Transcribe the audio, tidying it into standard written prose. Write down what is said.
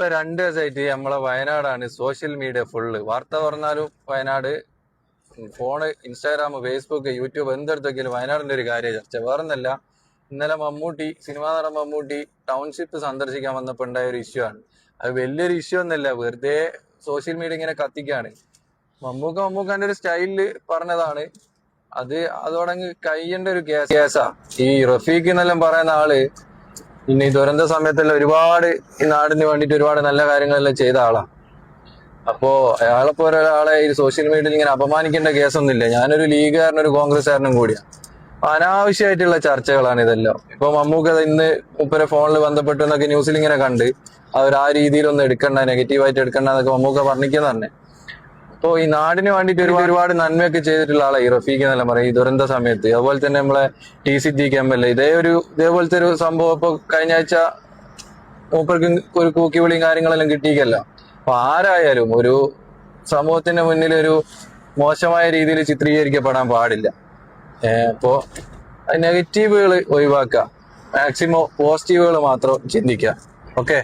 ഇപ്പൊ 2 ദിവസമായിട്ട് നമ്മളെ വയനാടാണ് സോഷ്യൽ മീഡിയ ഫുള്ള്. വാർത്ത പറഞ്ഞാലും Wayanad, phone, Instagram, Facebook, YouTube എന്തെടുത്തൊക്കെയാലും വയനാടിന്റെ ഒരു കാര്യം ചർച്ച. വേറൊന്നല്ല, ഇന്നലെ സിനിമാ നടൻ മമ്മൂട്ടി ടൗൺഷിപ്പ് സന്ദർശിക്കാൻ വന്നപ്പോ ഉണ്ടായ ഒരു ഇഷ്യൂ ആണ്. അത് വലിയൊരു ഇഷ്യൂ ഒന്നല്ല, വെറുതെ സോഷ്യൽ മീഡിയ ഇങ്ങനെ കത്തിക്കാണ്. മമ്മൂക്കാന്റെ ഒരു സ്റ്റൈലില് പറഞ്ഞതാണ്. അതോടങ്ങ് കഴിയേണ്ട ഒരു കേസാ. ഈ റഫീഖ് എന്നെല്ലാം പറയുന്ന ആള് പിന്നെ ഈ ദുരന്ത സമയത്തെല്ലാം ഒരുപാട് ഈ നാടിന് വേണ്ടിയിട്ട് ഒരുപാട് നല്ല കാര്യങ്ങളെല്ലാം ചെയ്ത ആളാ. അപ്പോ അയാളെപ്പോലെ ഒരാളെ ഈ സോഷ്യൽ മീഡിയയിൽ ഇങ്ങനെ അപമാനിക്കേണ്ട കേസൊന്നുമില്ല. ഞാനൊരു ലീഗുകാരനും ഒരു കോൺഗ്രസ്സുകാരനും കൂടിയാണ്. അപ്പൊ അനാവശ്യമായിട്ടുള്ള ചർച്ചകളാണ് ഇതെല്ലാം. ഇപ്പൊ മമ്മൂക്ക ഇന്ന് മുപ്പരെ ഫോണിൽ ബന്ധപ്പെട്ടു എന്നൊക്കെ ന്യൂസിൽ ഇങ്ങനെ കണ്ട്, അവർ ആ രീതിയിലൊന്നും എടുക്കണ്ട, നെഗറ്റീവായിട്ട് എടുക്കണ്ട എന്നൊക്കെ മമ്മൂക്ക പറഞ്ഞിരിക്കുന്ന തന്നെ. അപ്പോ ഈ നാടിന് വേണ്ടിയിട്ട് ഒരുപാട് നന്മയൊക്കെ ചെയ്തിട്ടുള്ള ആളാണ് ഈ റഫീഖ് എന്നെല്ലാം പറയും, ഈ ദുരന്ത സമയത്ത്. അതുപോലെ തന്നെ നമ്മളെ ടി സിദ്ദീഖ് MLA ഇതേപോലത്തെ ഒരു സംഭവം ഇപ്പൊ കഴിഞ്ഞ ആഴ്ച മൂപ്പർക്ക് ഒരു കൂക്കിവിളിയും കാര്യങ്ങളെല്ലാം കിട്ടിയിക്കല്ല. അപ്പൊ ആരായാലും ഒരു സമൂഹത്തിന്റെ മുന്നിൽ ഒരു മോശമായ രീതിയിൽ ചിത്രീകരിക്കപ്പെടാൻ പാടില്ല. അപ്പോ നെഗറ്റീവുകൾ ഒഴിവാക്കുക, മാക്സിമം പോസിറ്റീവുകൾ മാത്രം ചിന്തിക്കുക. ഓക്കെ.